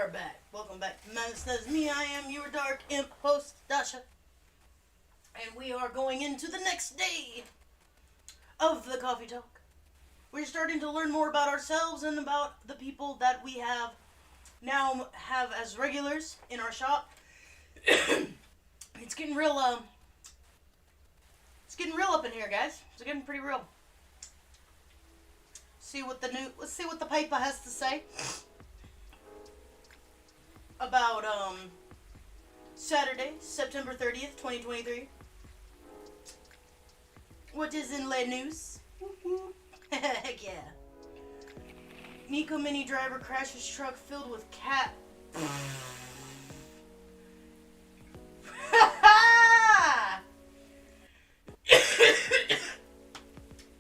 are back. Welcome back to Madness. That's me. I am your Dark Imp host, Dasha. And we are going into the next day of the Coffee Talk. We're starting to learn more about ourselves and about the people that we now have as regulars in our shop. It's getting real, it's getting real up in here, guys. It's getting pretty real. Let's see what the paper has to say about Saturday, September 30th, 2023. What is in le news? Heck yeah. Nico Mini driver crashes truck filled with cat.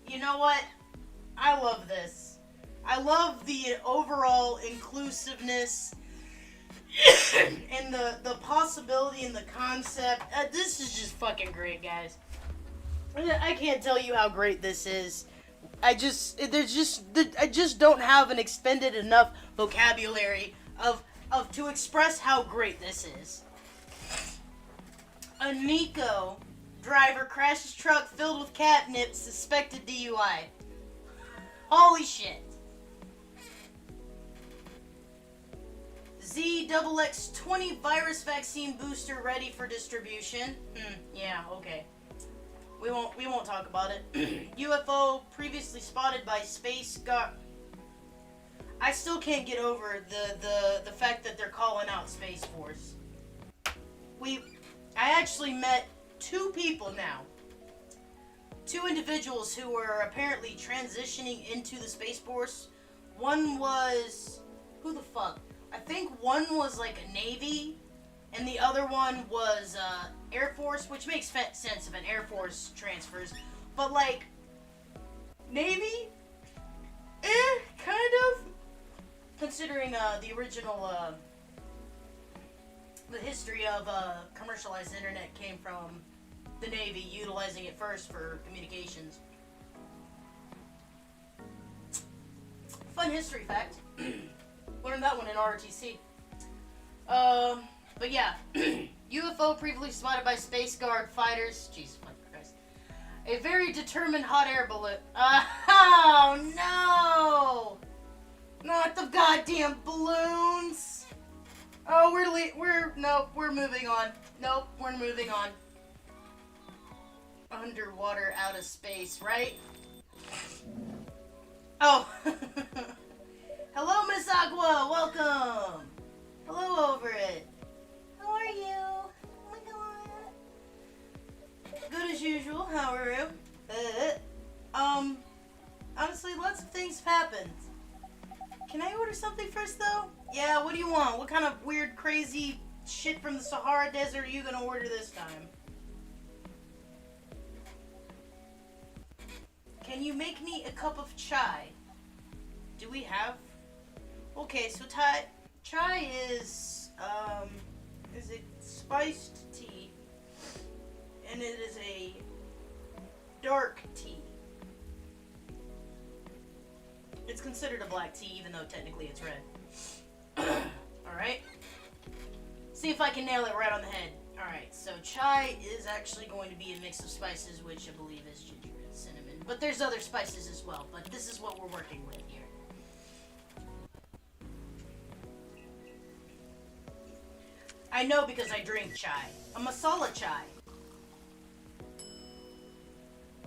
You know what? I love this. I love the overall inclusiveness and the possibility and the concept. This is just fucking great, guys. I can't tell you how great this is. I just don't have an expended enough vocabulary of to express how great this is. A Nico driver crashes truck filled with catnip, suspected DUI. Holy shit. ZXX20 virus vaccine booster ready for distribution. Yeah, okay. We won't talk about it. UFO previously spotted by Space Guard. I still can't get over the fact that they're calling out Space Force. I actually met two people now. Two individuals who were apparently transitioning into the Space Force. One was... who the fuck? I think one was like a Navy, and the other one was Air Force, which makes sense if an Air Force transfers. But like, Navy? Kind of. Considering the original, the history of commercialized internet came from the Navy, utilizing it first for communications. Fun history fact. Learned that one in ROTC. But yeah. UFO previously spotted by Space Guard fighters. Jesus fucking Christ. A very determined hot air balloon. Oh no! Not the goddamn balloons! Oh, we're moving on. Nope, we're moving on. Underwater, out of space, right? Oh. Hello, Miss Aqua. Welcome. Hello, over it. How are you? Oh my god. Good as usual. How are you? Honestly, lots of things have happened. Can I order something first, though? Yeah, what do you want? What kind of weird, crazy shit from the Sahara Desert are you gonna order this time? Can you make me a cup of chai? Do we have... Okay, so chai is it spiced tea, and it is a dark tea. It's considered a black tea, even though technically it's red. Alright. See if I can nail it right on the head. Alright, so chai is actually going to be a mix of spices, which I believe is ginger and cinnamon. But there's other spices as well, but this is what we're working with here. I know because I drink chai. A masala chai.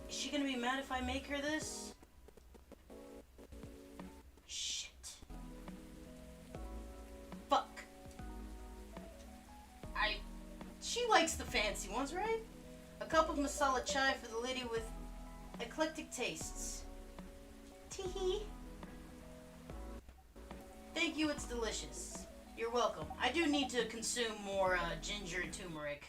Is she gonna be mad if I make her this? Shit. Fuck. She likes the fancy ones, right? A cup of masala chai for the lady with eclectic tastes. Teehee. Thank you, it's delicious. You're welcome. I do need to consume more ginger and turmeric,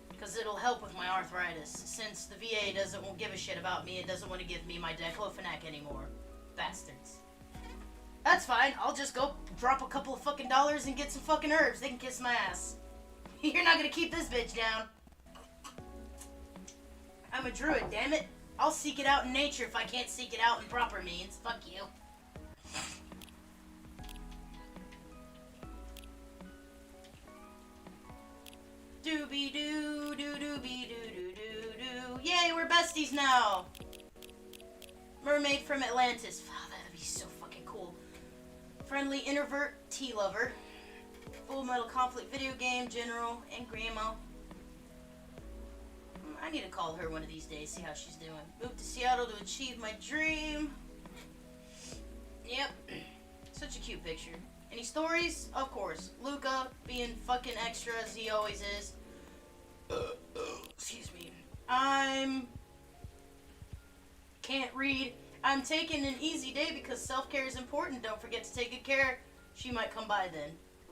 because it'll help with my arthritis, since the VA won't give a shit about me and doesn't want to give me my diclofenac anymore. Bastards. That's fine. I'll just go drop a couple of fucking dollars and get some fucking herbs. They can kiss my ass. You're not gonna keep this bitch down. I'm a druid, damn it. I'll seek it out in nature if I can't seek it out in proper means. Fuck you. Doo doo doo be doo doo doo doo. Yay, we're besties now. Mermaid from Atlantis. Oh, that'd be so fucking cool. Friendly introvert tea lover. Full Metal Conflict video game general and grandma. I need to call her one of these days, see how she's doing. Moved to Seattle to achieve my dream. Yep. Such a cute picture. Any stories? Of course. Luca being fucking extra as he always is. Excuse me. Can't read. I'm taking an easy day because self-care is important. Don't forget to take good care. She might come by then.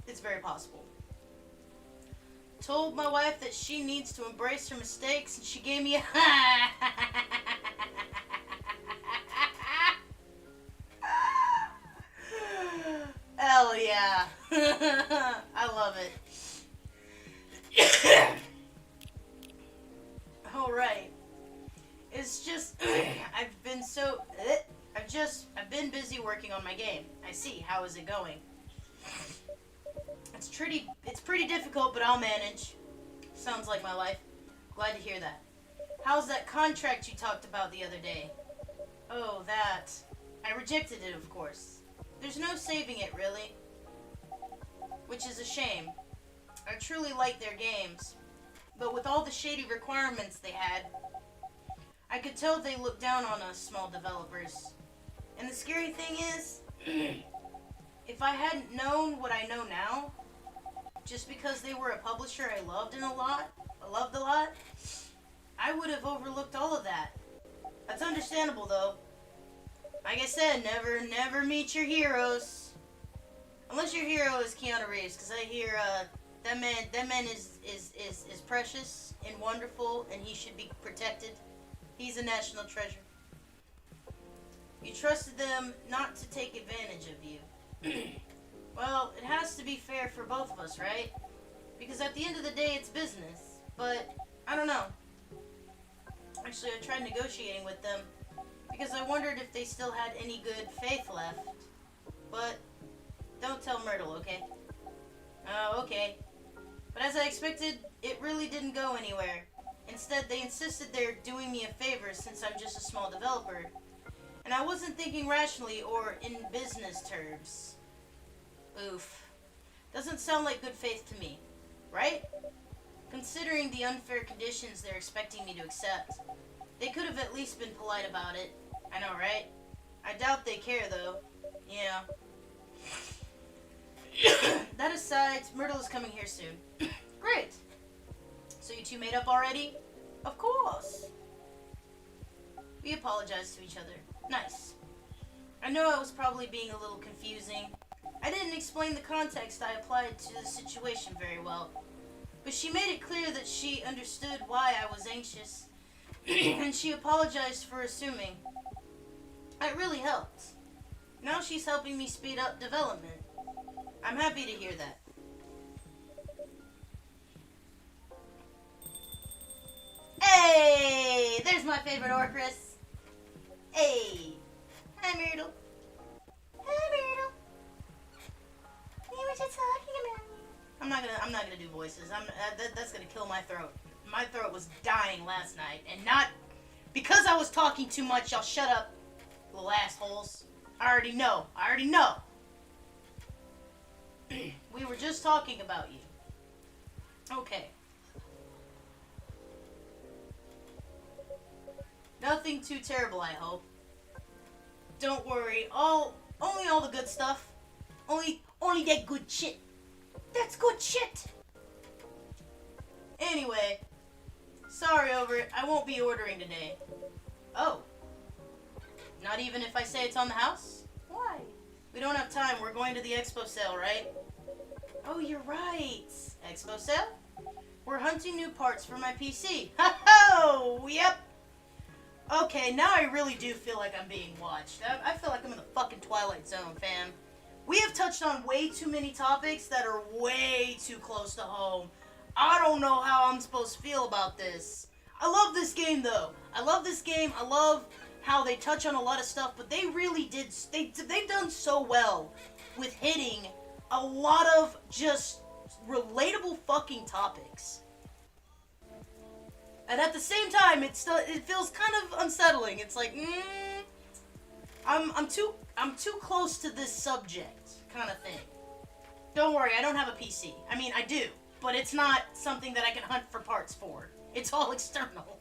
It's very possible. Told my wife that she needs to embrace her mistakes and she gave me a hell yeah. I love it. Alright. It's just I've been busy working on my game. I see. How is it going? It's pretty difficult, but I'll manage. Sounds like my life. Glad to hear that. How's that contract you talked about the other day? Oh, that. I rejected it, of course. There's no saving it, really. Which is a shame. I truly like their games. But with all the shady requirements they had, I could tell they looked down on us small developers. And the scary thing is, if I hadn't known what I know now, just because they were a publisher I loved a lot, I would have overlooked all of that. That's understandable, though. Like I said, never meet your heroes. Unless your hero is Keanu Reeves, because I hear that man is precious and wonderful, and he should be protected. He's a national treasure. You trusted them not to take advantage of you. Well, it has to be fair for both of us, right? Because at the end of the day, it's business. But, I don't know. Actually, I tried negotiating with them because I wondered if they still had any good faith left. But, don't tell Myrtle, okay? Okay. But as I expected, it really didn't go anywhere. Instead, they insisted they're doing me a favor since I'm just a small developer. And I wasn't thinking rationally or in business terms. Oof. Doesn't sound like good faith to me, right? Considering the unfair conditions they're expecting me to accept, they could have at least been polite about it. I know, right? I doubt they care, though. Yeah. That aside, Myrtle is coming here soon. Great. So you two made up already? Of course. We apologized to each other. Nice. I know I was probably being a little confusing. I didn't explain the context I applied to the situation very well. But she made it clear that she understood why I was anxious. And she apologized for assuming. It really helped. Now she's helping me speed up development. I'm happy to hear that. Hey! There's my favorite Orcris. Hey! Hi, Myrtle. Hi, Myrtle. Hey, what you talking about? I'm not gonna do voices. That's gonna kill my throat. My throat was dying last night, and not because I was talking too much. Y'all shut up, little assholes. I already know. We were just talking about you. Okay. Nothing too terrible, I hope. Don't worry. Only all the good stuff. Only that good shit. That's good shit. Anyway, sorry over it. I won't be ordering today. Oh. Not even if I say it's on the house? Why? We don't have time. We're going to the expo sale, right? Oh, you're right. Expo sale? We're hunting new parts for my PC. Ho-ho! Yep. Okay, now I really do feel like I'm being watched. I feel like I'm in the fucking Twilight Zone, fam. We have touched on way too many topics that are way too close to home. I don't know how I'm supposed to feel about this. I love this game, though. I love this game. I love how they touch on a lot of stuff, but they really did. They've done so well with hitting a lot of just relatable fucking topics. And at the same time, it feels kind of unsettling. It's like, I'm too close to this subject, kind of thing. Don't worry, I don't have a PC. I mean, I do, but it's not something that I can hunt for parts for. It's all external.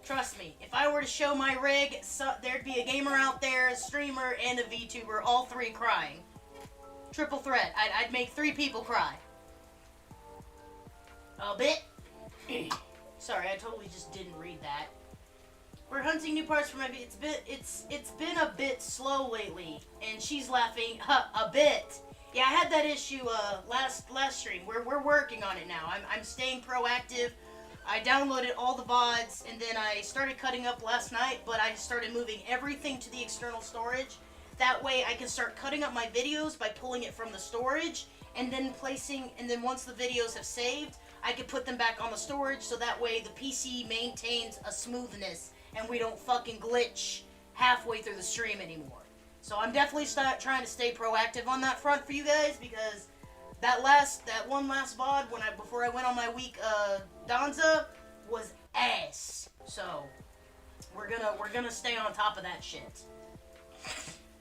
Trust me, if I were to show my rig, there'd be a gamer out there, a streamer, and a VTuber, all three crying. Triple threat. I'd make 3 people cry. A bit. Sorry, I totally just didn't read that. We're hunting new parts for my. It's been a bit slow lately, and she's laughing. A bit. Yeah, I had that issue last stream. We're working on it now. I'm staying proactive. I downloaded all the VODs, and then I started cutting up last night, but I started moving everything to the external storage. That way I can start cutting up my videos by pulling it from the storage, and then once the videos have saved, I can put them back on the storage, so that way the PC maintains a smoothness, and we don't fucking glitch halfway through the stream anymore. So I'm definitely trying to stay proactive on that front for you guys, because that one last VOD before I went on my week Danza was ass. So we're gonna stay on top of that shit.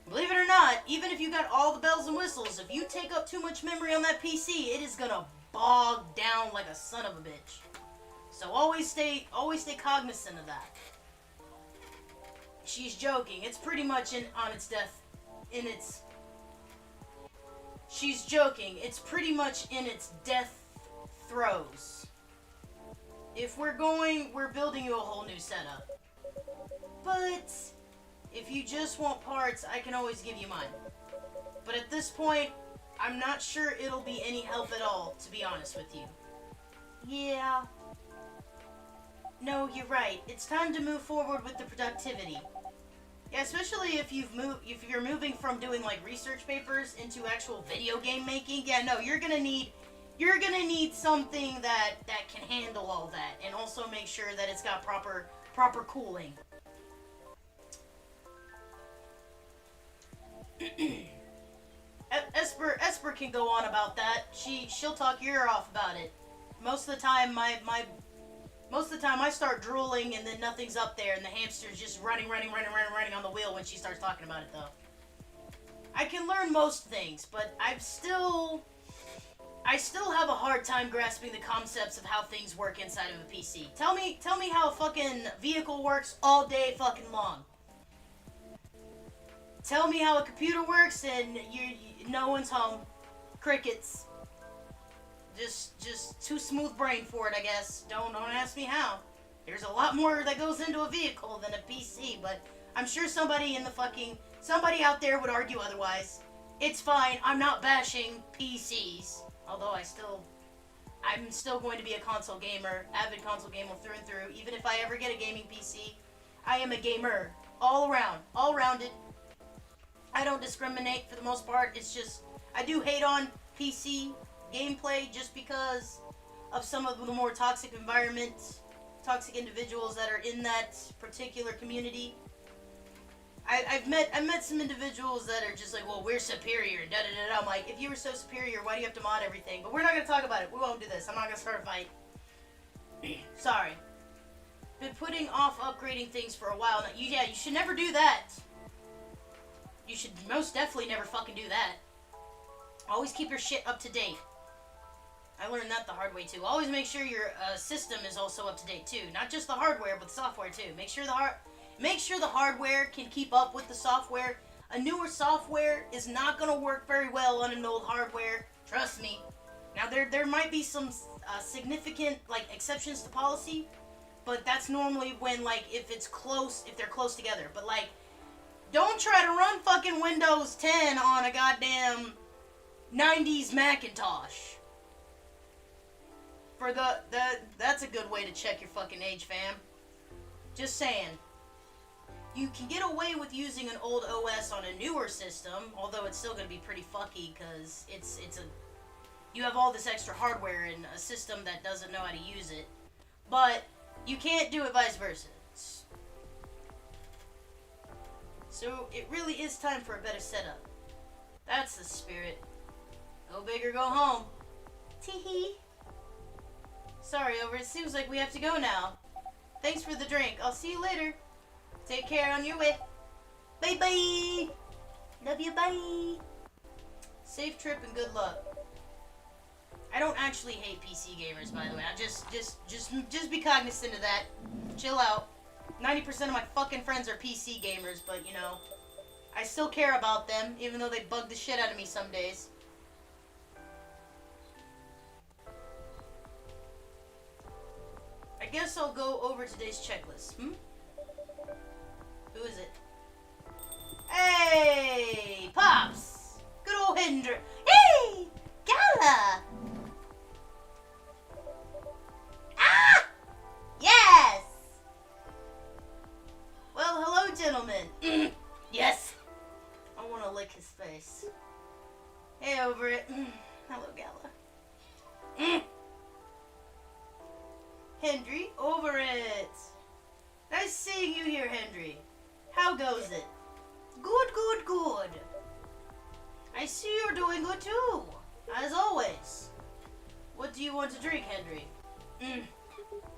Believe it or not, even if you got all the bells and whistles, if you take up too much memory on that PC, it is gonna bog down like a son of a bitch. So always stay cognizant of that. She's joking. It's pretty much on its death. She's joking. It's pretty much in its death throes. If we're building you a whole new setup. But if you just want parts, I can always give you mine. But at this point, I'm not sure it'll be any help at all, to be honest with you. Yeah. No, you're right. It's time to move forward with the productivity. Yeah, especially if you're moving from doing like research papers into actual video game making. Yeah, no, you're gonna need something that can handle all that, and also make sure that it's got proper cooling. Esper can go on about that. She'll talk your ear off about it. Most of the time, I start drooling and then nothing's up there, and the hamster's just running on the wheel when she starts talking about it, though. I can learn most things, but I still have a hard time grasping the concepts of how things work inside of a PC. Tell me how a fucking vehicle works all day fucking long. Tell me how a computer works, and no one's home. Crickets. Just too smooth brain for it, I guess. Don't ask me how. There's a lot more that goes into a vehicle than a PC, but I'm sure somebody out there would argue otherwise. It's fine. I'm not bashing PCs, although I'm still going to be a console gamer, avid console gamer through and through. Even if I ever get a gaming PC, I am a gamer all rounded. I don't discriminate for the most part. It's just I do hate on PC gameplay just because of some of the more toxic environments, toxic individuals that are in that particular community. I've met some individuals that are just like, well, we're superior, da da da da. I'm like, if you were so superior, why do you have to mod everything? But we're not gonna talk about it. We won't do this. I'm not gonna start a fight. Sorry. Been putting off upgrading things for a while now. You should never do that. You should most definitely never fucking do that. Always keep your shit up to date. I learned that the hard way too. Always make sure your system is also up to date too. Not just the hardware, but the software too. Make sure the hardware can keep up with the software. A newer software is not going to work very well on an old hardware. Trust me. Now there might be some significant like exceptions to policy, but that's normally when if they're close together. But don't try to run fucking Windows 10 on a goddamn 90s Macintosh. That's a good way to check your fucking age, fam. Just saying. You can get away with using an old OS on a newer system, although it's still gonna be pretty fucky because you have all this extra hardware in a system that doesn't know how to use it. But you can't do it vice versa. So it really is time for a better setup. That's the spirit. Go big or go home. Teehee. Sorry, Over. It seems like we have to go now. Thanks for the drink. I'll see you later. Take care on your way. Bye-bye. Love you, bye. Safe trip and good luck. I don't actually hate PC gamers, by the way. I just be cognizant of that. Chill out. 90% of my fucking friends are PC gamers, but you know, I still care about them, even though they bug the shit out of me some days. I guess I'll go over today's checklist. Who is it? Hey, Pops! Good old Hendra. Hey, Gala! Ah! Yes! Well, hello, gentlemen. Yes. I want to lick his face. Hey, Over it. Hello, Gala. Hendry, Over it. Nice seeing you here, Hendry. How goes it? Good, good, good. I see you're doing good too, as always. What do you want to drink, Hendry?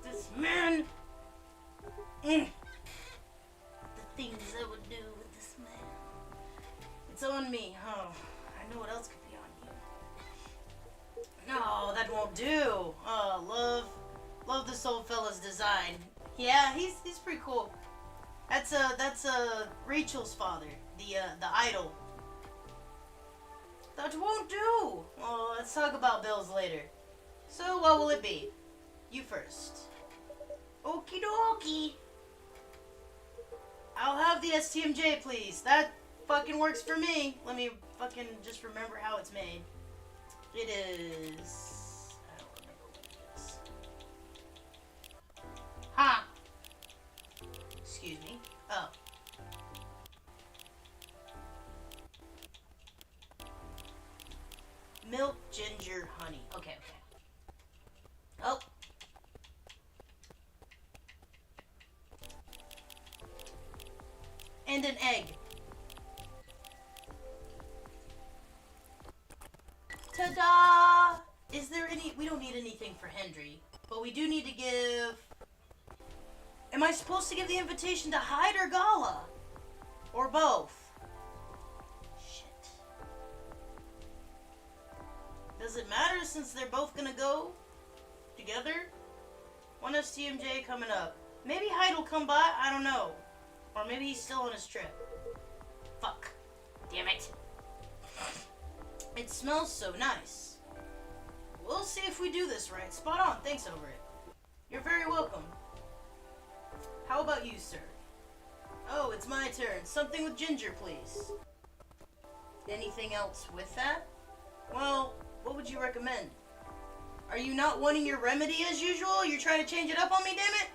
This man. The things I would do with this man. It's on me. Oh, I know what else could be on you. No, that won't do. Oh, love this old fella's design. Yeah, he's pretty cool. That's Rachel's father, the idol. That won't do. Well, let's talk about bills later. So, what will it be? You first. Okie dokie. I'll have the STMJ, please. That fucking works for me. Let me fucking just remember how it's made. It is... I don't remember what it is. Ha! Excuse me. Oh. Milk, ginger, honey. Okay. Oh. And an egg. Ta-da! Is there any... We don't need anything for Hendry, but we do need to give... Am I supposed to give the invitation to Hyde or Gala? Or both? Shit. Does it matter since they're both gonna go together? One STMJ coming up. Maybe Hyde will come by, I don't know. Or maybe he's still on his trip. Fuck. Damn it. It smells so nice. We'll see if we do this right. Spot on. Thanks, Over it. You're very welcome. How about you, sir? Oh, it's my turn. Something with ginger, please. Anything else with that? Well, what would you recommend? Are you not wanting your remedy as usual? You're trying to change it up on me, damn it?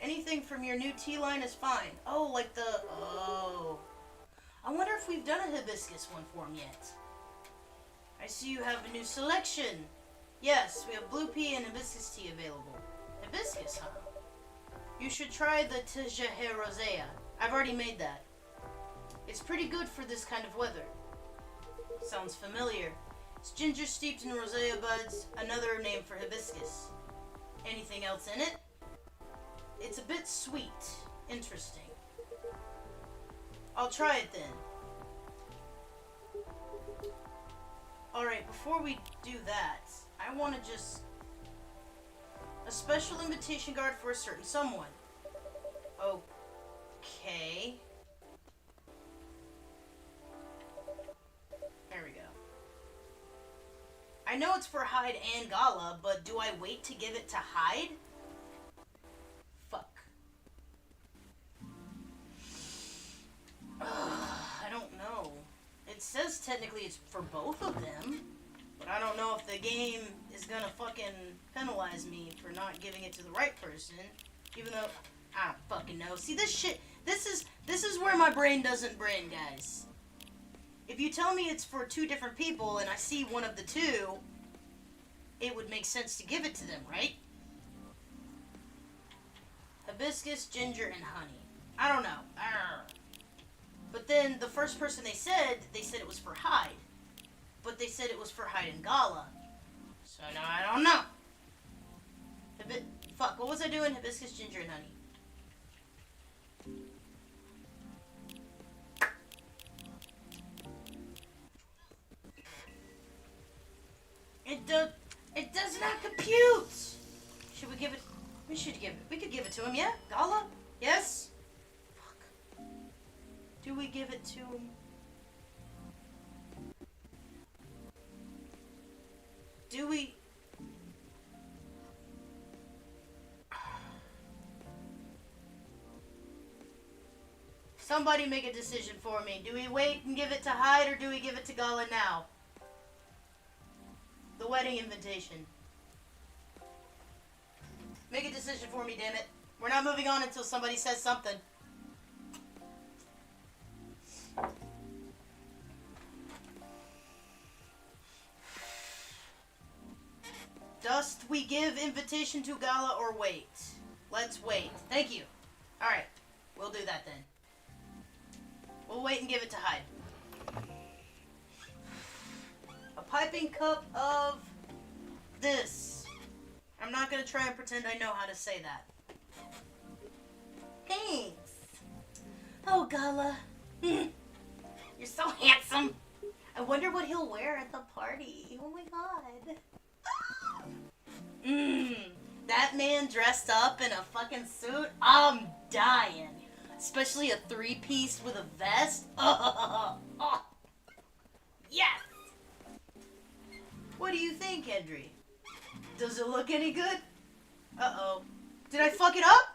Anything from your new tea line is fine. Oh, like the... Oh. I wonder if we've done a hibiscus one for him yet. I see you have a new selection. Yes, we have blue pea and hibiscus tea available. Hibiscus, huh? You should try the Tijahe Rosea. I've already made that. It's pretty good for this kind of weather. Sounds familiar. It's ginger steeped in rosea buds, another name for hibiscus. Anything else in it? It's a bit sweet. Interesting. I'll try it then. Alright, before we do that, I want to just... A special invitation card for a certain someone. Okay. There we go. I know it's for Hyde and Gala, but do I wait to give it to Hyde? Fuck. I don't know. It says technically it's for both of them, but I don't know if the game is gonna fucking penalize me for not giving it to the right person, even though I don't fucking know. See, this shit, this is where my brain doesn't brain, guys. If you tell me it's for two different people and I see one of the two, it would make sense to give it to them, right? Hibiscus, ginger, and honey. I don't know. But then the first person they said it was for Hyde. But they said it was for Hyde and Gala. So now I don't know. Fuck, what was I doing? Hibiscus, ginger, and honey. It does not compute! Should we give it... We could give it to him, yeah? Gala? Yes? Fuck. Do we give it to him? Do we... Somebody make a decision for me. Do we wait and give it to Hyde, or do we give it to Gala now? The wedding invitation. Make a decision for me, damn it. We're not moving on until somebody says something. Dost we give invitation to Gala or wait? Let's wait. Thank you. Alright. We'll do that then. We'll wait and give it to Hyde. A piping cup of this. I'm not gonna try and pretend I know how to say that. Thanks. Oh, Gala. You're so handsome. I wonder what he'll wear at the party. Oh my god. That man dressed up in a fucking suit? I'm dying. Especially a three-piece with a vest? Yes! What do you think, Hendry? Does it look any good? Uh-oh. Did I fuck it up?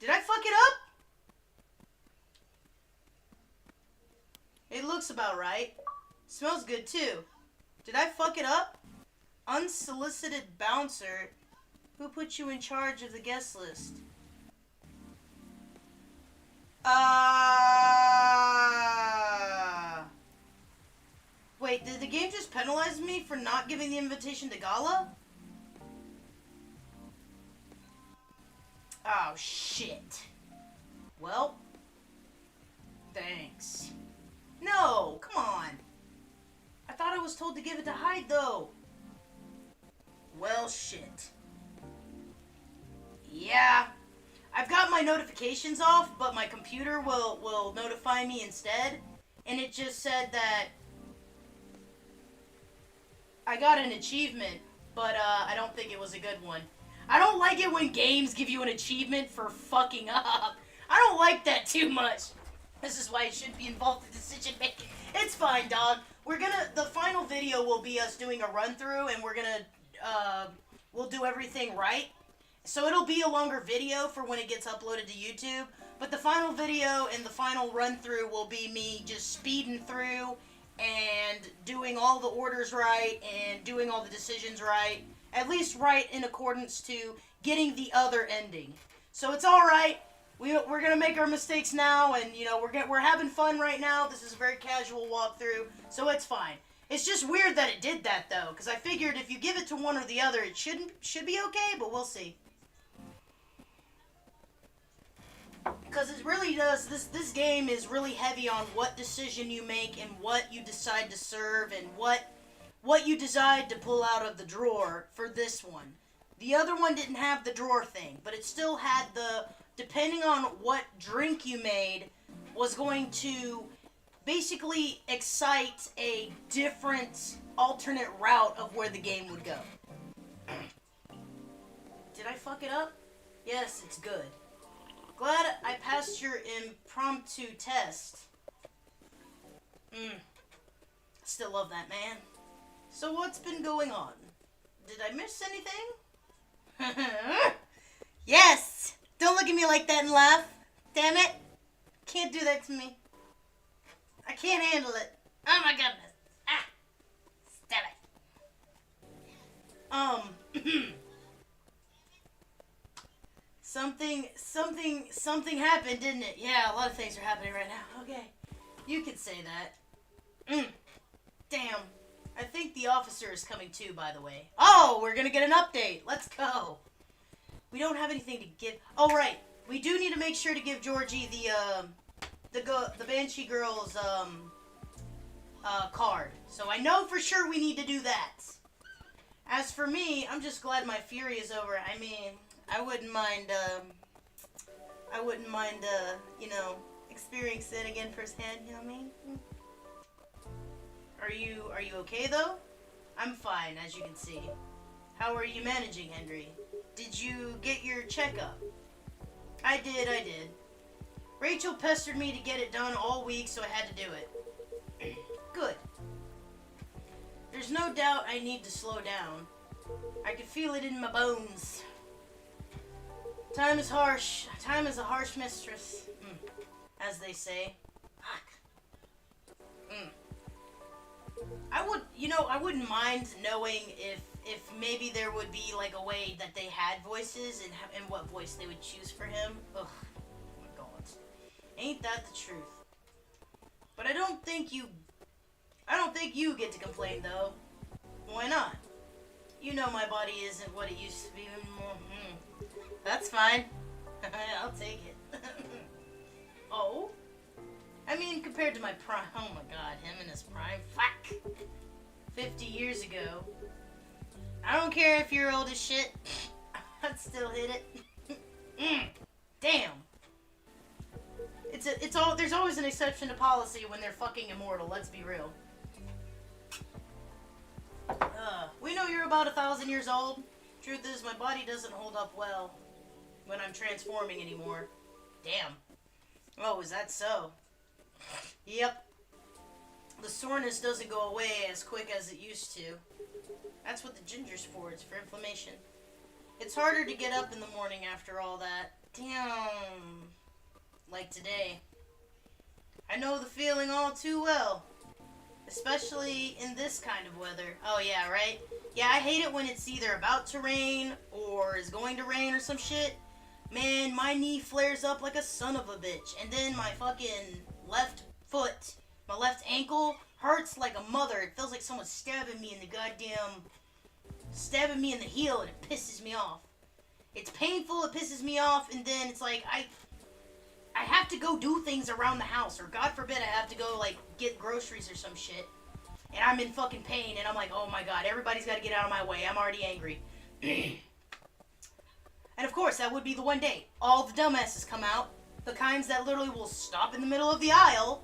Did I fuck it up? It looks about right. Smells good, too. Did I fuck it up? Unsolicited bouncer. Who put you in charge of the guest list? Wait, did the game just penalize me for not giving the invitation to Gala? Oh, shit. Well, thanks. No, come on. I thought I was told to give it to Hyde, though. Well, shit. Yeah. I've got my notifications off, but my computer will notify me instead. And it just said that I got an achievement, but I don't think it was a good one. I don't like it when games give you an achievement for fucking up. I don't like that too much. This is why it shouldn't be involved in decision making. It's fine, dog. The final video will be us doing a run through, and we'll do everything right. So it'll be a longer video for when it gets uploaded to YouTube, but the final video and the final run through will be me just speeding through and doing all the orders right and doing all the decisions right, at least right in accordance to getting the other ending. So it's all right. We're gonna make our mistakes now, and you know we're having fun right now. This is a very casual walkthrough, so it's fine. It's just weird that it did that though, because I figured if you give it to one or the other, it should be okay, but we'll see. Because it really does. This game is really heavy on what decision you make and what you decide to serve and what you decide to pull out of the drawer for this one. The other one didn't have the drawer thing, but it still had the, depending on what drink you made, was going to basically excite a different alternate route of where the game would go. Did I fuck it up? Yes, it's good. Glad I passed your impromptu test. Still love that man. So what's been going on? Did I miss anything? Yes! Don't look at me like that and laugh. Damn it. Can't do that to me. I can't handle it. Oh my goodness. Ah! Stop it. Something happened, didn't it? Yeah, a lot of things are happening right now. Okay. You could say that. Damn. I think the officer is coming too, by the way. Oh, we're gonna get an update. Let's go. We don't have anything to give. Oh, right. We do need to make sure to give Georgie the Banshee girl's, card. So I know for sure we need to do that. As for me, I'm just glad my fury is over. I mean, I wouldn't mind, you know, experiencing it again firsthand, you know what I mean? Are you okay though? I'm fine, as you can see. How are you managing, Henry? Did you get your checkup? I did. Rachel pestered me to get it done all week, so I had to do it. Good. There's no doubt I need to slow down. I can feel it in my bones. Time is harsh. Time is a harsh mistress. As they say. Fuck. I wouldn't mind knowing if maybe there would be like a way that they had voices and what voice they would choose for him. Ugh. Oh my god. Ain't that the truth? But I don't think you get to complain though. Why not? You know my body isn't what it used to be anymore. That's fine. I'll take it. Oh? I mean, compared to my prime. Oh my god, him in his prime. Fuck! 50 years ago. I don't care if you're old as shit. I'd still hit it. Damn. There's always an exception to policy when they're fucking immortal, let's be real. We know you're about 1,000 years old. Truth is, my body doesn't hold up well when I'm transforming anymore. Damn. Oh, is that so? Yep. The soreness doesn't go away as quick as it used to. That's what the ginger's for. It's for inflammation. It's harder to get up in the morning after all that. Damn. Like today. I know the feeling all too well. Especially in this kind of weather. Oh yeah, right? Yeah, I hate it when it's either about to rain or is going to rain or some shit. Man, my knee flares up like a son of a bitch. And then my fucking left foot, my left ankle hurts like a mother. It feels like someone's stabbing me in the heel, and it pisses me off. It's painful, it pisses me off, and then it's like I have to go do things around the house, or God forbid I have to go like get groceries or some shit. And I'm in fucking pain, and I'm like, oh my god, everybody's got to get out of my way. I'm already angry. And of course, that would be the one day all the dumbasses come out. The kinds that literally will stop in the middle of the aisle,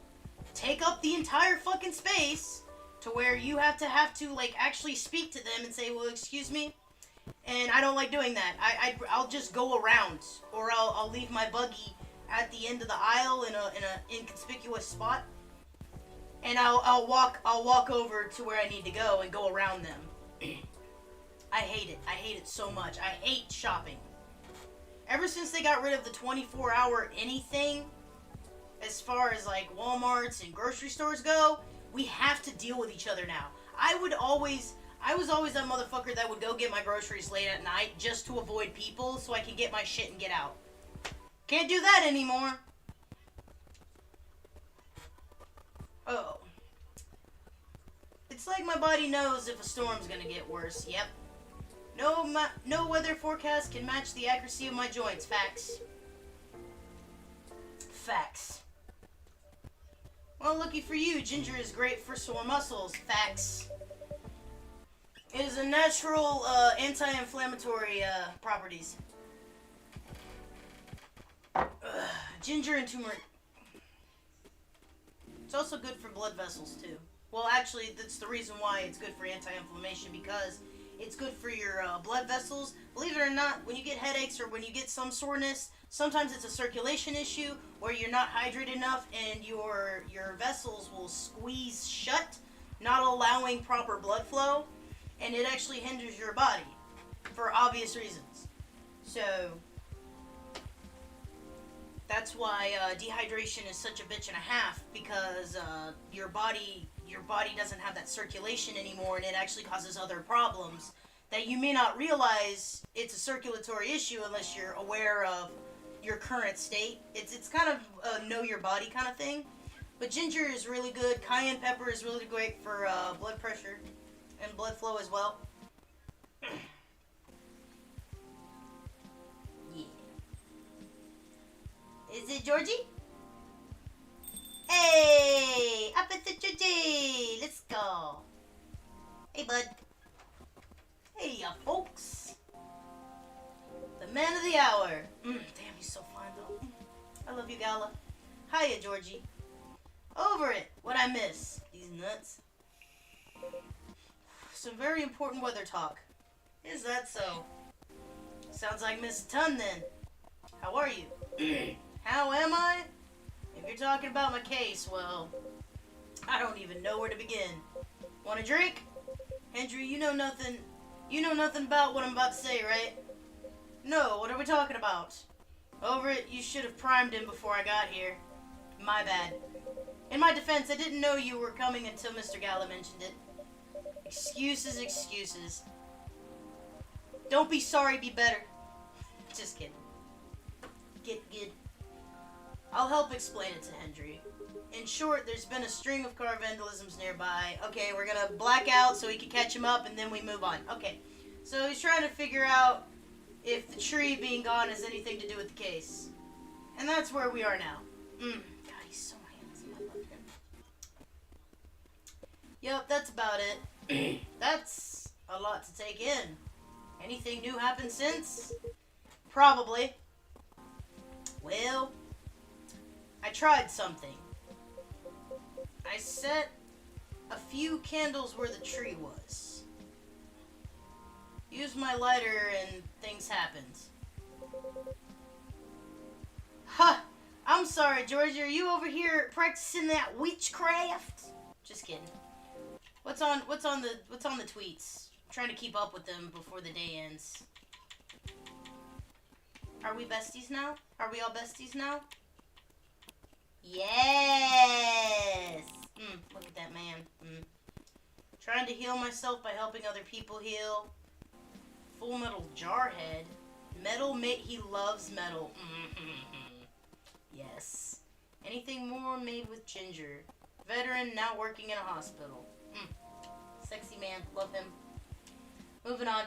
take up the entire fucking space, to where you have to like actually speak to them and say, well, excuse me. And I don't like doing that. I'll just go around, or I'll leave my buggy at the end of the aisle in a inconspicuous spot, and I'll walk over to where I need to go and go around them. I hate it. I hate it so much. I hate shopping. Ever since they got rid of the 24-hour anything, as far as like Walmarts and grocery stores go, we have to deal with each other now. I was always that motherfucker that would go get my groceries late at night just to avoid people so I could get my shit and get out. Can't do that anymore. Oh. It's like my body knows if a storm's gonna get worse. Yep. No weather forecast can match the accuracy of my joints. Facts. Facts. Well, lucky for you, ginger is great for sore muscles. Facts. It is a natural anti-inflammatory properties. Ginger and turmeric. It's also good for blood vessels too. Well, actually, that's the reason why it's good for anti-inflammation, because it's good for your blood vessels. Believe it or not, when you get headaches or when you get some soreness, sometimes it's a circulation issue where you're not hydrated enough and your vessels will squeeze shut, not allowing proper blood flow, and it actually hinders your body for obvious reasons. So that's why dehydration is such a bitch and a half, because your body doesn't have that circulation anymore, and it actually causes other problems that you may not realize it's a circulatory issue unless you're aware of your current state. It's kind of a know your body kind of thing. But ginger is really good. Cayenne pepper is really great for blood pressure and blood flow as well. Yeah. Is it Georgie? Hey! Up at the Georgie! Let's go. Hey, bud. Man of the hour. Damn, he's so fine though. I love you, Gala. Hiya, Georgie. Over it. What I miss? These nuts. Some very important weather talk. Is that so? Sounds like Miss Tun then. How are you? How am I? If you're talking about my case, well, I don't even know where to begin. Want a drink? Hendry, you know nothing about what I'm about to say, right? No, what are we talking about? Over it, you should have primed him before I got here. My bad. In my defense, I didn't know you were coming until Mr. Gala mentioned it. Excuses, excuses. Don't be sorry, be better. Just kidding. Get good. I'll help explain it to Hendry. In short, there's been a string of car vandalisms nearby. Okay, we're gonna black out so he can catch him up and then we move on. Okay, so he's trying to figure out if the tree being gone has anything to do with the case. And that's where we are now. God, he's so handsome. I love him. Yep, that's about it. That's a lot to take in. Anything new happened since? Probably. Well, I tried something. I set a few candles where the tree was. Used my lighter and things happened. Ha! I'm sorry, Georgie. Are you over here practicing that witchcraft? Just kidding. What's on the tweets? I'm trying to keep up with them before the day ends. Are we besties now? Are we all besties now? Yes! Look at that man. Trying to heal myself by helping other people heal. Full Metal Jarhead. Metal mate, he loves metal. Yes. Anything more made with ginger. Veteran, now working in a hospital. Sexy man, love him. Moving on.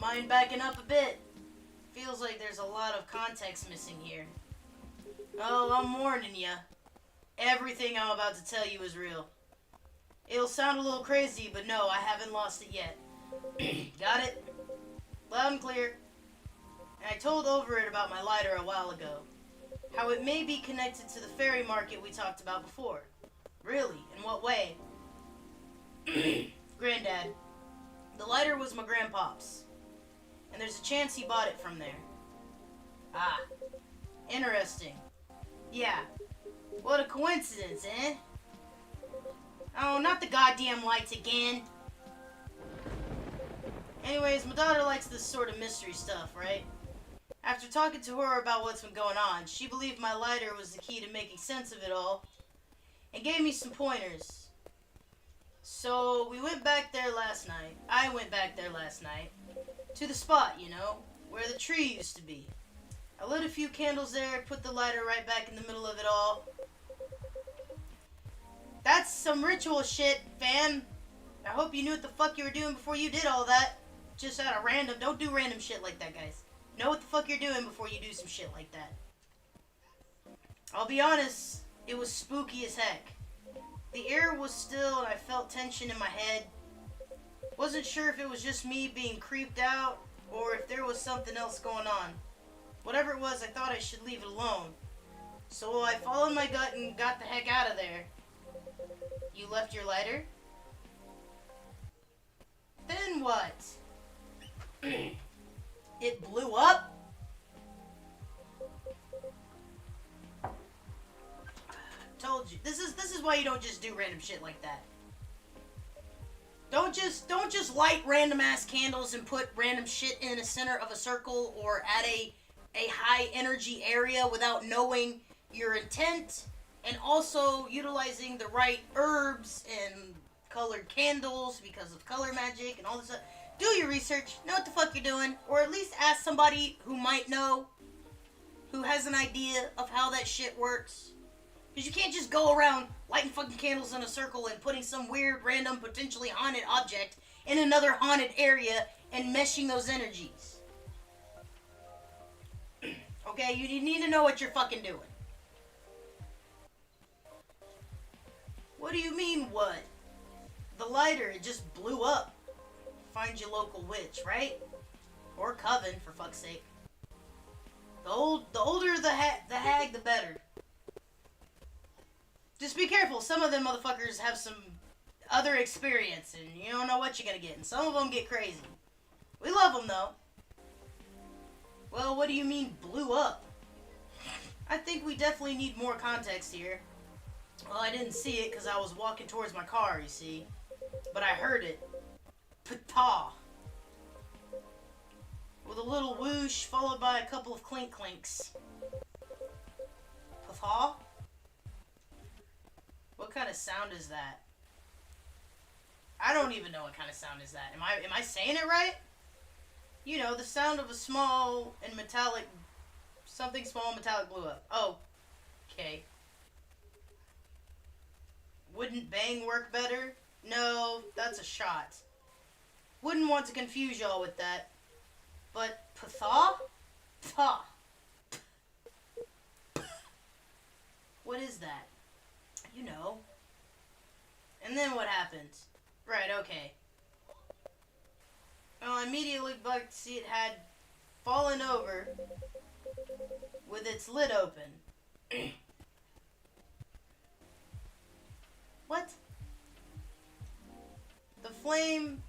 Mind backing up a bit. Feels like there's a lot of context missing here. Oh, I'm warning ya. Everything I'm about to tell you is real. It'll sound a little crazy, but no, I haven't lost it yet. Got it? Loud and clear. And I told Over It about my lighter a while ago. How it may be connected to the fairy market we talked about before. Really? In what way? Granddad. The lighter was my grandpop's. And there's a chance he bought it from there. Ah. Interesting. Yeah. What a coincidence, eh? Oh, not the goddamn lights again. Anyways, my daughter likes this sort of mystery stuff, right? After talking to her about what's been going on, she believed my lighter was the key to making sense of it all, and gave me some pointers. So, we went back there last night. I went back there last night. To the spot, you know, where the tree used to be. I lit a few candles there, put the lighter right back in the middle of it all. That's some ritual shit, fam. I hope you knew what the fuck you were doing before you did all that. Just out of random. Don't do random shit like that, guys. Know what the fuck you're doing before you do some shit like that. I'll be honest, it was spooky as heck. The air was still and I felt tension in my head. Wasn't sure if it was just me being creeped out or if there was something else going on. Whatever it was, I thought I should leave it alone. So I followed my gut and got the heck out of there. You left your lighter? Then what? It blew up? Told you. This is why you don't just do random shit like that. Don't just light random ass candles and put random shit in the center of a circle or at a high energy area without knowing your intent and also utilizing the right herbs and colored candles because of color magic and all this stuff. Do your research, know what the fuck you're doing, or at least ask somebody who might know, who has an idea of how that shit works. Because you can't just go around lighting fucking candles in a circle and putting some weird, random, potentially haunted object in another haunted area and meshing those energies. Okay, you need to know what you're fucking doing. What do you mean, what? The lighter, it just blew up. Find your local witch, right? Or coven, for fuck's sake. The older the hag, the better. Just be careful. Some of them motherfuckers have some other experience, and you don't know what you're gonna get. And some of them get crazy. We love them, though. Well, what do you mean, blew up? I think we definitely need more context here. Well, I didn't see it because I was walking towards my car, you see. But I heard it. Ptah. With a little whoosh, followed by a couple of clink clinks. Ptah? What kind of sound is that? I don't even know what kind of sound is that. Am I saying it right? You know, the sound of a small and metallic... Something small and metallic blew up. Oh. Okay. Wouldn't bang work better? No, that's a shot. Wouldn't want to confuse y'all with that. But, Ptah? Ptah. What is that? You know. And then what happened? Right, okay. Well, I immediately looked back to see it had fallen over with its lid open. What? The flame,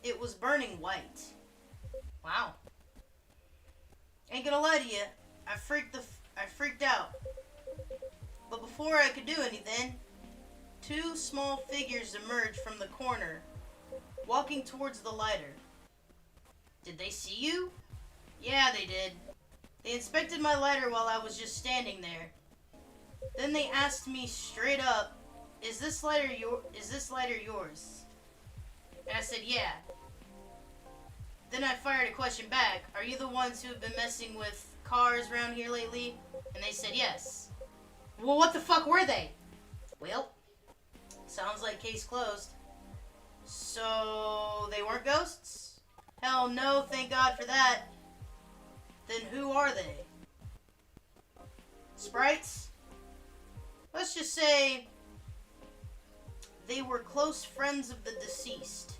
it was burning white. Wow. Ain't gonna lie to you, I freaked out. But before I could do anything, two small figures emerged from the corner, walking towards the lighter. Did they see you? Yeah, they did. They inspected my lighter while I was just standing there. Then they asked me straight up, Is this lighter yours? And I said, yeah. Then I fired a question back. Are you the ones who have been messing with cars around here lately? And they said, yes. Well, what the fuck were they? Well, sounds like case closed. So, they weren't ghosts? Hell no, thank God for that. Then who are they? Sprites? Let's just say they were close friends of the deceased.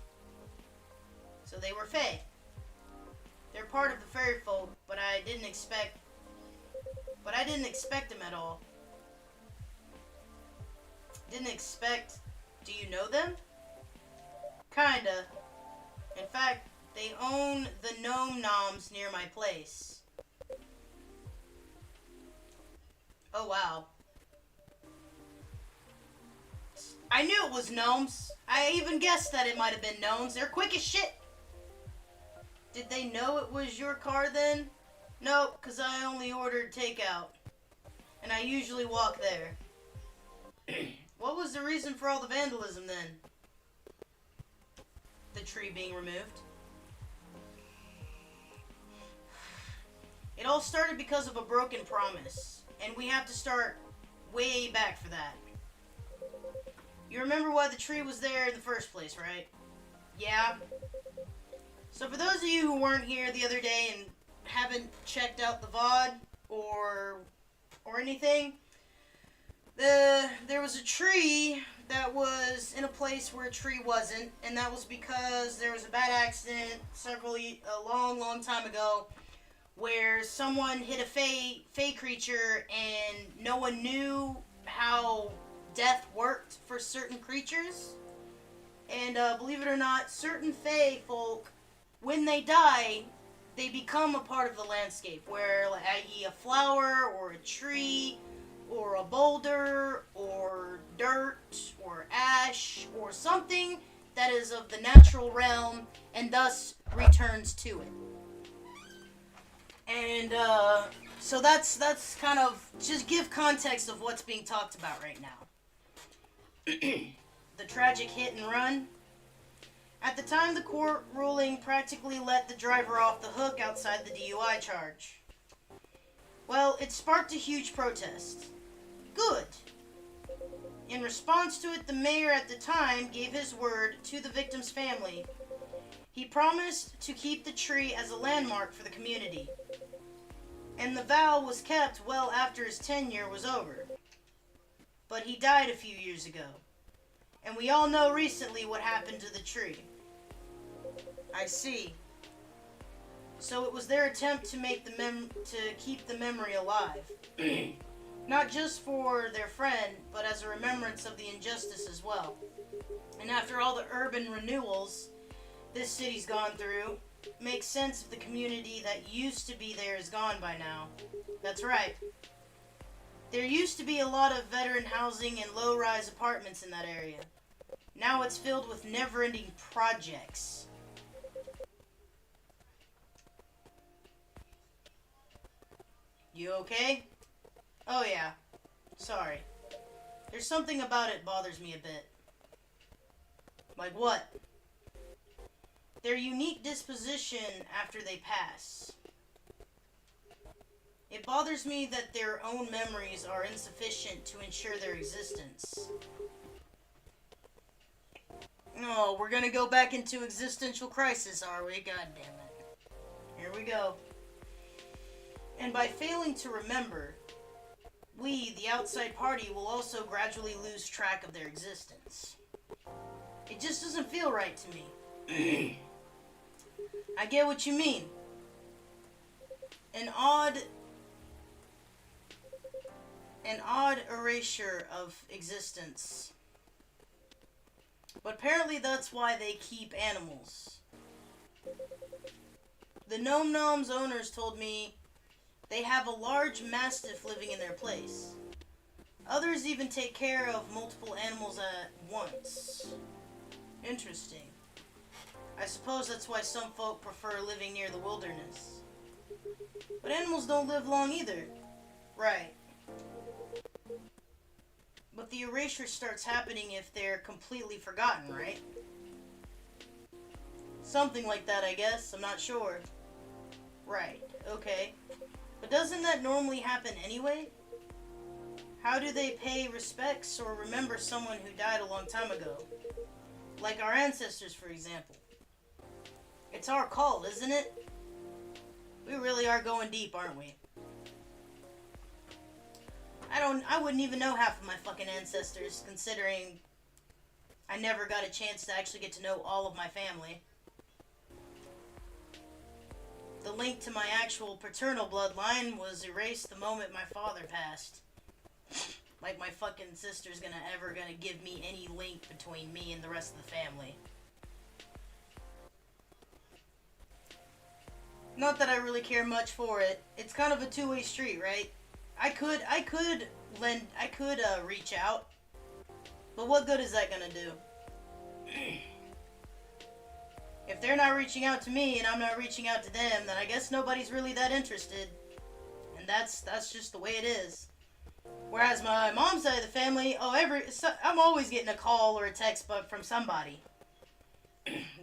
So they were fae. They're part of the fairy folk, but I didn't expect them at all. Didn't expect... Do you know them? Kinda. In fact, they own the gnome noms near my place. Oh, wow. I knew it was gnomes. I even guessed that it might have been gnomes. They're quick as shit. Did they know it was your car then? Nope, because I only ordered takeout. And I usually walk there. What was the reason for all the vandalism then? The tree being removed. It all started because of a broken promise. And we have to start way back for that. You remember why the tree was there in the first place, right? Yeah. So for those of you who weren't here the other day and haven't checked out the VOD or anything, there was a tree that was in a place where a tree wasn't, and that was because there was a bad accident a long time ago where someone hit a fey creature and no one knew how death worked for certain creatures. And believe it or not, certain fey folk, when they die, they become a part of the landscape, where, i.e. a flower, or a tree, or a boulder, or dirt, or ash, or something that is of the natural realm, and thus returns to it. And, so that's kind of, just give context of what's being talked about right now. The tragic hit and run. At the time, the court ruling practically let the driver off the hook outside the DUI charge. Well, it sparked a huge protest. Good. In response to it, the mayor at the time gave his word to the victim's family. He promised to keep the tree as a landmark for the community. And the vow was kept well after his tenure was over. But he died a few years ago. And we all know recently what happened to the tree. I see. So it was their attempt to make to keep the memory alive. Not just for their friend, but as a remembrance of the injustice as well. And after all the urban renewals this city's gone through, makes sense if the community that used to be there is gone by now. That's right. There used to be a lot of veteran housing and low-rise apartments in that area. Now it's filled with never-ending projects. You okay? Oh yeah. Sorry. There's something about it bothers me a bit. Like what? Their unique disposition after they pass. It bothers me that their own memories are insufficient to ensure their existence. Oh, we're gonna go back into existential crisis, are we? God damn it. Here we go. And by failing to remember, we, the outside party, will also gradually lose track of their existence. It just doesn't feel right to me. I get what you mean. An odd erasure of existence. But apparently that's why they keep animals. The Gnome Gnome's owners told me they have a large mastiff living in their place. Others even take care of multiple animals at once. Interesting. I suppose that's why some folk prefer living near the wilderness. But animals don't live long either. Right. But the erasure starts happening if they're completely forgotten, right? Something like that, I guess. I'm not sure. Right. Okay. But doesn't that normally happen anyway? How do they pay respects or remember someone who died a long time ago? Like our ancestors, for example. It's our call, isn't it? We really are going deep, aren't we? I wouldn't even know half of my fucking ancestors, considering I never got a chance to actually get to know all of my family. The link to my actual paternal bloodline was erased the moment my father passed. Like my fucking sister's gonna give me any link between me and the rest of the family. Not that I really care much for it. It's kind of a two-way street, right? I could reach out. But what good is that gonna do? If they're not reaching out to me and I'm not reaching out to them, then I guess nobody's really that interested. And that's just the way it is. Whereas my mom's side of the family, I'm always getting a call or a text from somebody.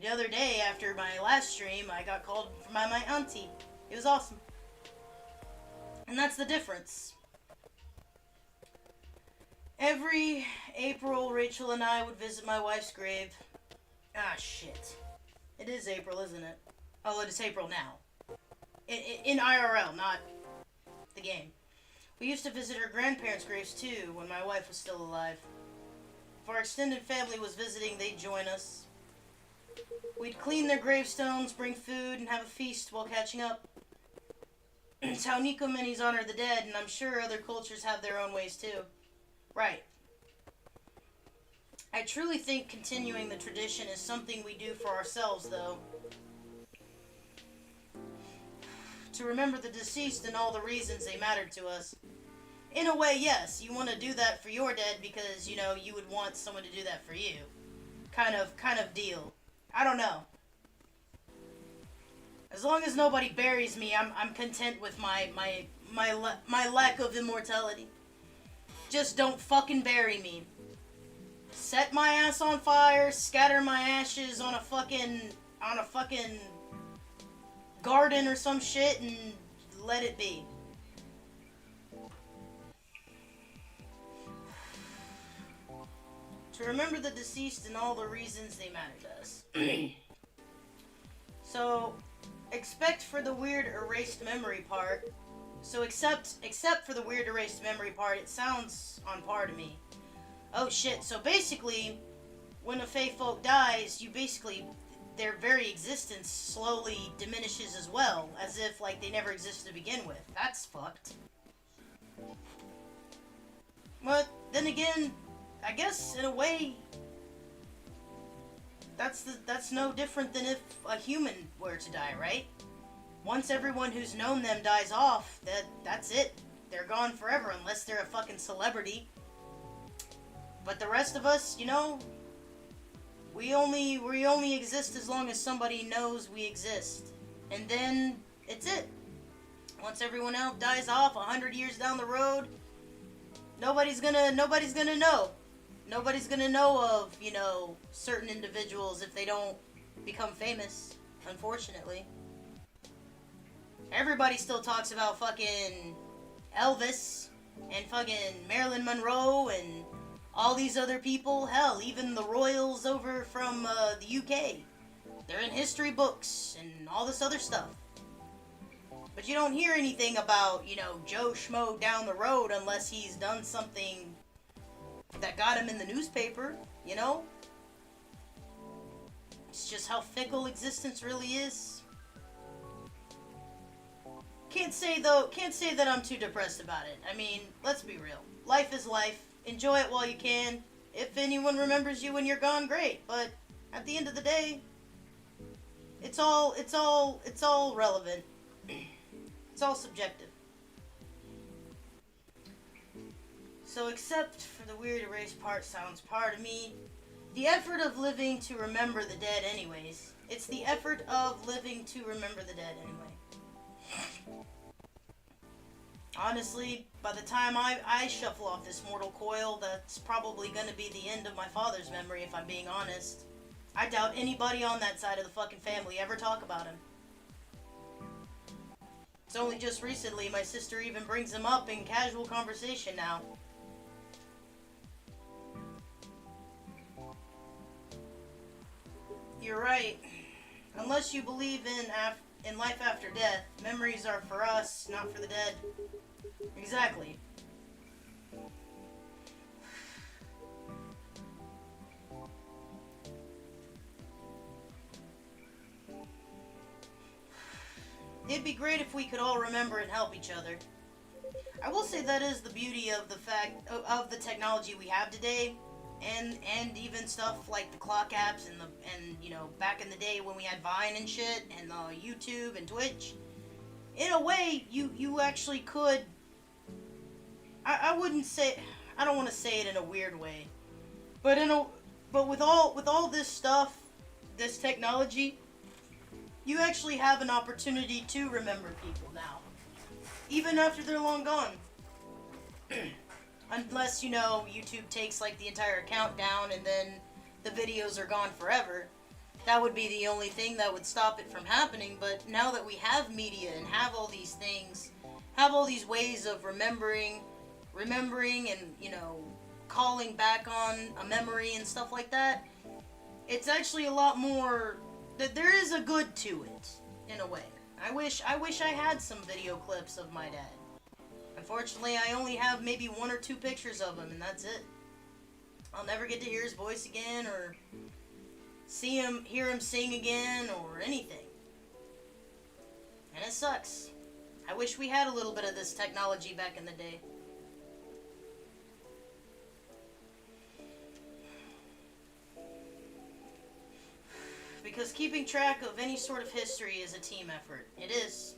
The other day, after my last stream, I got called by my auntie. It was awesome. And that's the difference. Every April, Rachel and I would visit my wife's grave. Ah, shit. It is April, isn't it? Oh, it is April now. In IRL, not the game. We used to visit her grandparents' graves, too, when my wife was still alive. If our extended family was visiting, they'd join us. We'd clean their gravestones, bring food, and have a feast while catching up. It's how Nikomenis honor the dead, and I'm sure other cultures have their own ways, too. Right. I truly think continuing the tradition is something we do for ourselves, though. To remember the deceased and all the reasons they mattered to us. In a way, yes, you want to do that for your dead because, you know, you would want someone to do that for you. Kind of deal. I don't know. As long as nobody buries me, I'm content with my lack of immortality. Just don't fucking bury me. Set my ass on fire, scatter my ashes on a fucking garden or some shit, and let it be. To remember the deceased and all the reasons they mattered to us. So, except for the weird erased memory part, it sounds on par to me. Oh shit, so basically, when a Fey folk dies, their very existence slowly diminishes as well, as if like they never existed to begin with. That's fucked. But then again, I guess in a way, that's no different than if a human were to die, right? Once everyone who's known them dies off, that's it. They're gone forever unless they're a fucking celebrity. But the rest of us, you know, we only exist as long as somebody knows we exist. And then it's it. Once everyone else dies off 100 years down the road, nobody's gonna know. Nobody's gonna know of, you know, certain individuals if they don't become famous, unfortunately. Everybody still talks about fucking Elvis and fucking Marilyn Monroe and all these other people. Hell, even the royals over from the UK. They're in history books and all this other stuff. But you don't hear anything about, you know, Joe Schmo down the road unless he's done something that got him in the newspaper, you know? It's just how fickle existence really is. Can't say that I'm too depressed about it. I mean, let's be real. Life is life. Enjoy it while you can. If anyone remembers you when you're gone, great. But at the end of the day, it's all relevant. It's all subjective. So except for the weird erase part sounds part of me, the effort of living to remember the dead anyways. It's the effort of living to remember the dead anyway. Honestly, by the time I shuffle off this mortal coil, that's probably gonna be the end of my father's memory, if I'm being honest. I doubt anybody on that side of the fucking family ever talk about him. It's only just recently my sister even brings him up in casual conversation now. You're right. Unless you believe in life after death, memories are for us, not for the dead. Exactly. It'd be great if we could all remember and help each other. I will say that is the beauty of the fact of the technology we have today. And even stuff like the clock apps and you know, back in the day when we had Vine and shit and YouTube and Twitch, in a way you actually could. I wouldn't say, I don't want to say it in a weird way, but with all this stuff, this technology, you actually have an opportunity to remember people now, even after they're long gone. Unless, you know, YouTube takes like the entire account down and then the videos are gone forever. That would be the only thing that would stop it from happening. But now that we have media and have all these things, have all these ways of remembering and, you know, calling back on a memory and stuff like that, it's actually a lot more, that there is a good to it, in a way. I wish I had some video clips of my dad. Unfortunately, I only have maybe 1 or 2 pictures of him, and that's it. I'll never get to hear his voice again, or hear him sing again, or anything. And it sucks. I wish we had a little bit of this technology back in the day. Because keeping track of any sort of history is a team effort. It is.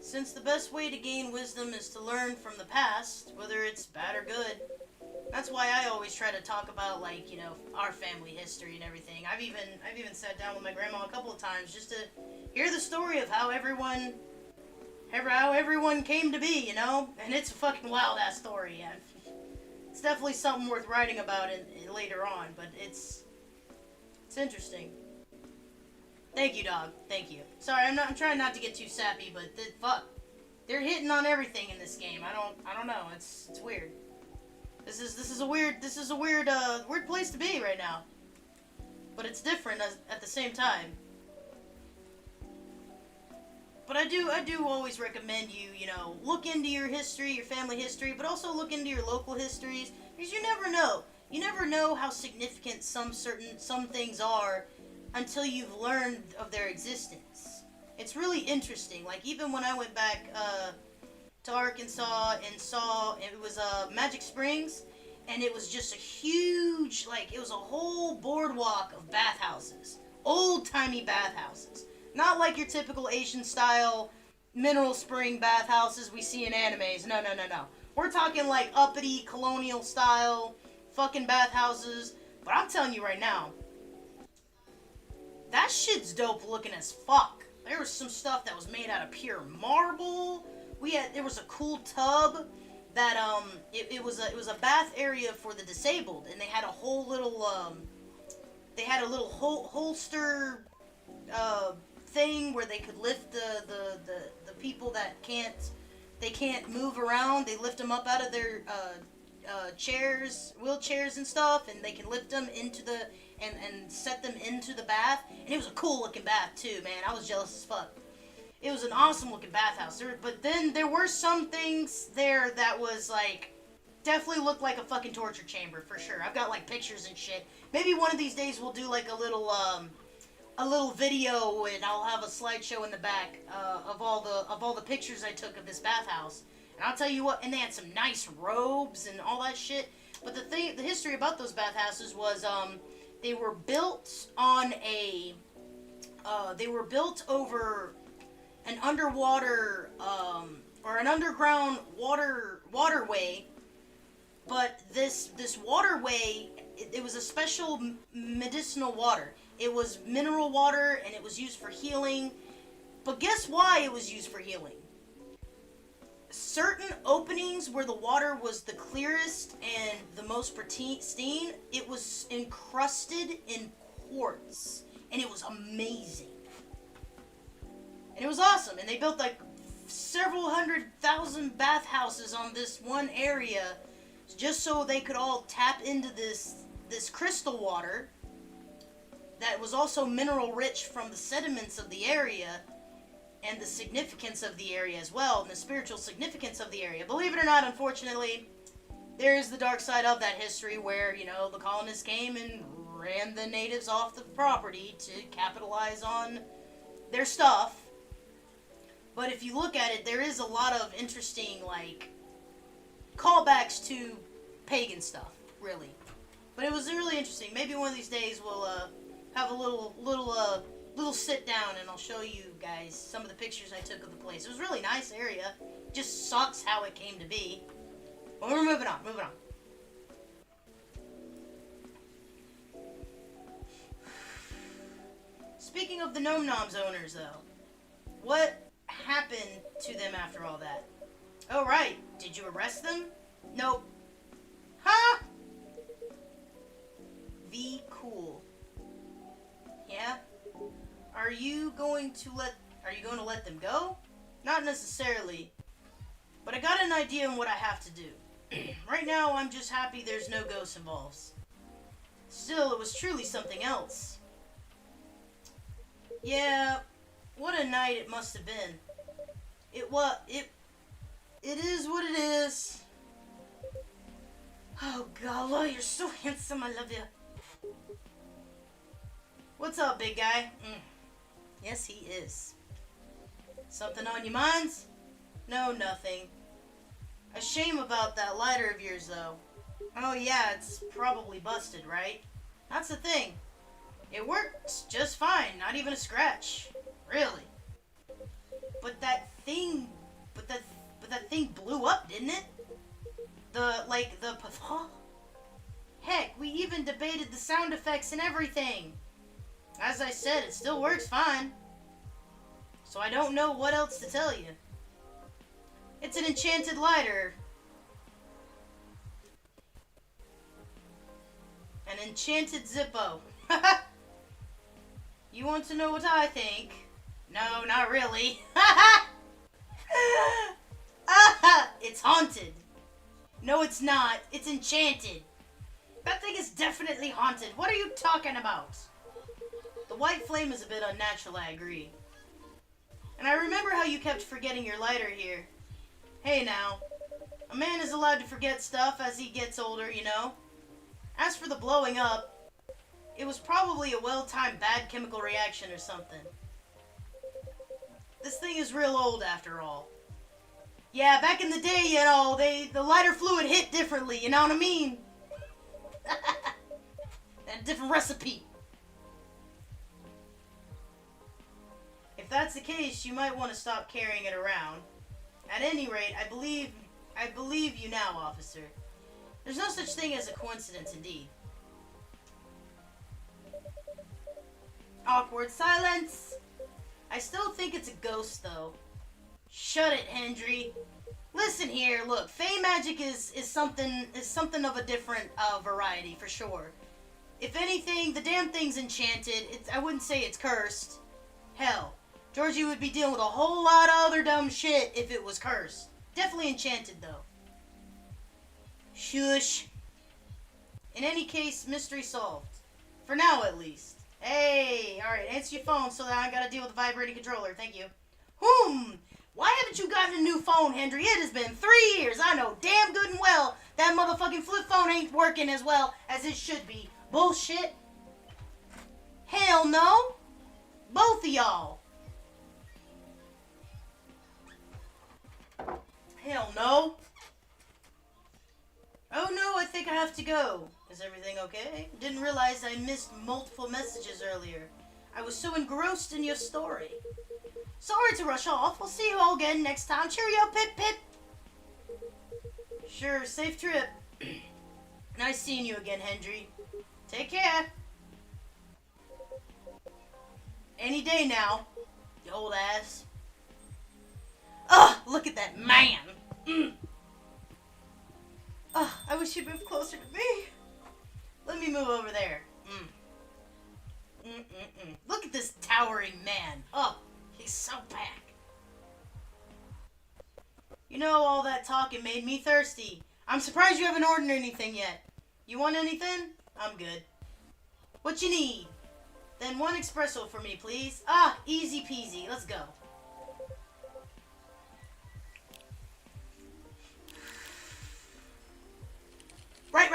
Since the best way to gain wisdom is to learn from the past, whether it's bad or good. That's why I always try to talk about, like, you know, our family history and everything. I've even sat down with my grandma a couple of times just to hear the story of how everyone came to be, you know? And it's a fucking wild ass story, yeah. It's definitely something worth writing about later on, but it's interesting. Thank you, dog. Thank you. Sorry, I'm trying not to get too sappy, but fuck, they're hitting on everything in this game. I don't know. It's weird. This is a weird place to be right now. But it's different at the same time. But I do always recommend you know, look into your history, your family history, but also look into your local histories, because you never know. You never know how significant some things are until you've learned of their existence. It's really interesting. Like, even when I went back to Arkansas and saw, it was Magic Springs, and it was just a huge, like, it was a whole boardwalk of bathhouses. Old-timey bathhouses. Not like your typical Asian-style mineral spring bathhouses we see in animes. No, no, no, no. We're talking like uppity, colonial-style fucking bathhouses. But I'm telling you right now, that shit's dope looking as fuck. There was some stuff that was made out of pure marble. There was a cool tub that it was a bath area for the disabled, and they had a whole little holster thing where they could lift the people that can't move around. They lift them up out of their wheelchairs and stuff, and they can lift them into and set them into the bath. And it was a cool looking bath too, man. I was jealous as fuck. It was an awesome looking bathhouse. But then there were some things there that was like, definitely looked like a fucking torture chamber for sure. I've got like pictures and shit. Maybe one of these days we'll do like a little video, and I'll have a slideshow in the back of all the pictures I took of this bathhouse. And I'll tell you what, and they had some nice robes and all that shit. But the history about those bathhouses was they were built on they were built over an underwater or an underground waterway. But this waterway, it was a special medicinal water. It was mineral water, and it was used for healing. But guess why it was used for healing? Certain openings where the water was the clearest and the most pristine, it was encrusted in quartz. And it was amazing. And it was awesome. And they built like several 100,000 bathhouses on this one area just so they could all tap into this crystal water that was also mineral rich from the sediments of the area, and the significance of the area as well, and the spiritual significance of the area. Believe it or not, unfortunately, there is the dark side of that history where, you know, the colonists came and ran the natives off the property to capitalize on their stuff. But if you look at it, there is a lot of interesting, like, callbacks to pagan stuff, really. But it was really interesting. Maybe one of these days we'll have a little sit down, and I'll show you guys some of the pictures I took of the place. It was a really nice area. Just sucks how it came to be. But we're moving on. Speaking of the Gnome Noms owners, though, what happened to them after all that? Oh, right. Did you arrest them? Nope. Huh? Cool. Yeah? Are you going to let them go? Not necessarily. But I got an idea on what I have to do. Right now, I'm just happy there's no ghosts involved. Still, it was truly something else. Yeah, what a night it must have been. It is what it is. Oh, Gala, you're so handsome. I love you. What's up, big guy? Yes, he is. Something on your minds? No, nothing. A shame about that lighter of yours, though. Oh, yeah, it's probably busted, right? That's the thing. It works just fine. Not even a scratch. Really. But that thing blew up, didn't it? Heck, we even debated the sound effects and everything. As I said, it still works fine. So I don't know what else to tell you. It's an enchanted lighter. An enchanted Zippo. You want to know what I think? No, not really. It's haunted. No, it's not. It's enchanted. That thing is definitely haunted. What are you talking about? The white flame is a bit unnatural, I agree. And I remember how you kept forgetting your lighter here. Hey now, a man is allowed to forget stuff as he gets older, you know? As for the blowing up, it was probably a well-timed bad chemical reaction or something. This thing is real old after all. Yeah, back in the day, you know, the lighter fluid hit differently, you know what I mean? A different recipe. If that's the case, you might want to stop carrying it around. At any rate, I believe you now, officer. There's no such thing as a coincidence, indeed. Awkward silence. I still think it's a ghost, though. Shut it, Hendry. Listen here, look, Fey magic is something of a different variety, for sure. If anything, the damn thing's enchanted. I wouldn't say it's cursed. Hell, Georgie would be dealing with a whole lot of other dumb shit if it was cursed. Definitely enchanted, though. Shush. In any case, mystery solved. For now, at least. Hey, alright, answer your phone so that I gotta deal with the vibrating controller. Thank you. Why haven't you gotten a new phone, Hendry? It has been 3 years. I know damn good and well that motherfucking flip phone ain't working as well as it should be. Bullshit. Hell no. Both of y'all. Hell no. Oh no, I think I have to go. Is everything okay? Didn't realize I missed multiple messages earlier. I was so engrossed in your story. Sorry to rush off. We'll see you all again next time. Cheerio, Pip Pip. Sure, safe trip. Nice seeing you again, Hendry. Take care. Any day now, you old ass. Ugh, look at that man. Ugh, I wish you'd move closer to me. Let me move over there. Look at this towering man. Oh, he's so back. You know, all that talking made me thirsty. I'm surprised you haven't ordered anything yet. You want anything? I'm good. What you need? Then 1 espresso for me, please. Ah, easy peasy. Let's go.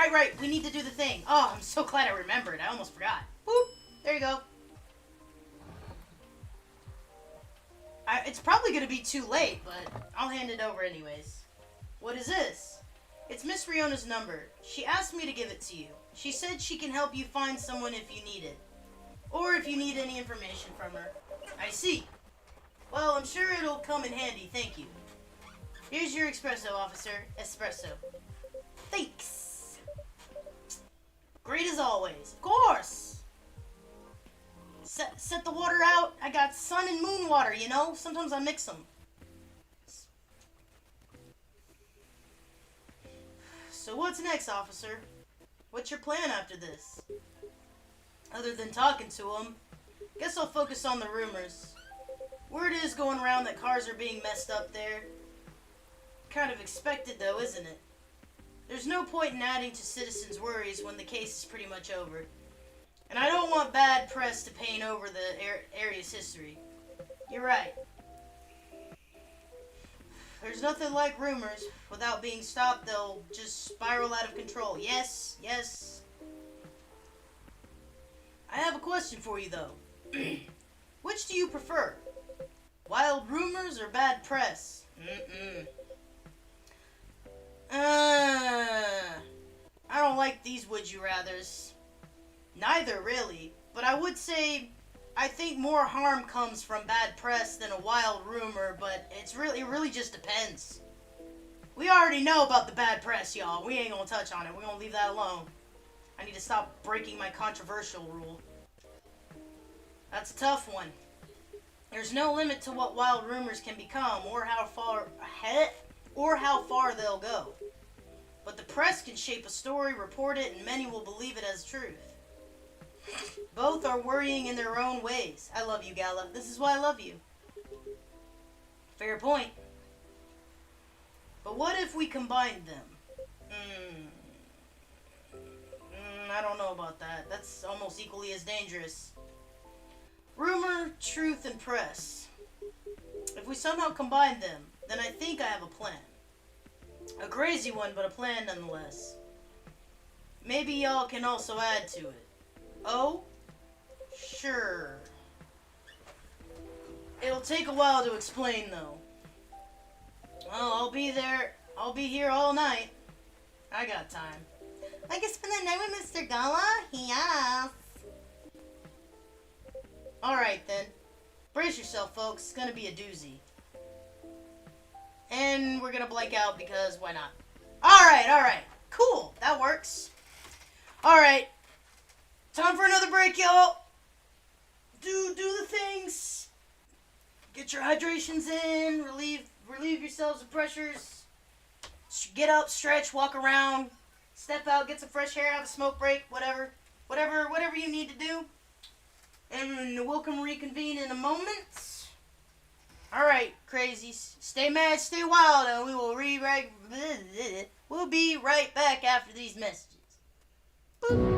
Right. We need to do the thing. Oh, I'm so glad I remembered. I almost forgot. Whoop. There you go. It's probably going to be too late, but I'll hand it over anyways. What is this? It's Miss Riona's number. She asked me to give it to you. She said she can help you find someone if you need it. Or if you need any information from her. I see. Well, I'm sure it'll come in handy, thank you. Here's your espresso, officer. Espresso. Thanks. Great as always. Of course. Set the water out. I got sun and moon water, you know? Sometimes I mix them. So what's next, officer? What's your plan after this? Other than talking to him, guess I'll focus on the rumors. Word is going around that cars are being messed up there. Kind of expected though, isn't it? There's no point in adding to citizens' worries when the case is pretty much over. And I don't want bad press to paint over the area's history. You're right. There's nothing like rumors. Without being stopped, they'll just spiral out of control. Yes. I have a question for you, though. Which do you prefer? Wild rumors or bad press? I don't like these would-you-rathers. Neither, really. But I would say I think more harm comes from bad press than a wild rumor, but it really just depends. We already know about the bad press, y'all. We ain't gonna touch on it. We're gonna leave that alone. I need to stop breaking my controversial rule. That's a tough one. There's no limit to what wild rumors can become or how far they'll go. But the press can shape a story, report it, and many will believe it as truth. Both are worrying in their own ways. I love you, Gala. This is why I love you. Fair point. But what if we combined them? I don't know about that. That's almost equally as dangerous. Rumor, truth, and press. If we somehow combine them, then I think I have a plan. A crazy one, but a plan nonetheless. maybe y'all can also add to it. Oh? Sure. It'll take a while to explain, though. Well, I'll be there. I'll be here all night. I got time. I can spend the night with Mr. Gala? Yes. Alright, then. Brace yourself, folks. It's gonna be a doozy. And we're gonna blank out because why not? Alright. Cool. That works. Alright. Time for another break, y'all. Do the things. Get your hydrations in. Relieve yourselves of pressures. Get up, stretch, walk around. Step out, get some fresh air, have a smoke break, whatever you need to do. And we'll reconvene in a moment. Alright, crazies. Stay mad, stay wild, and we will we'll be right back after these messages. Boop.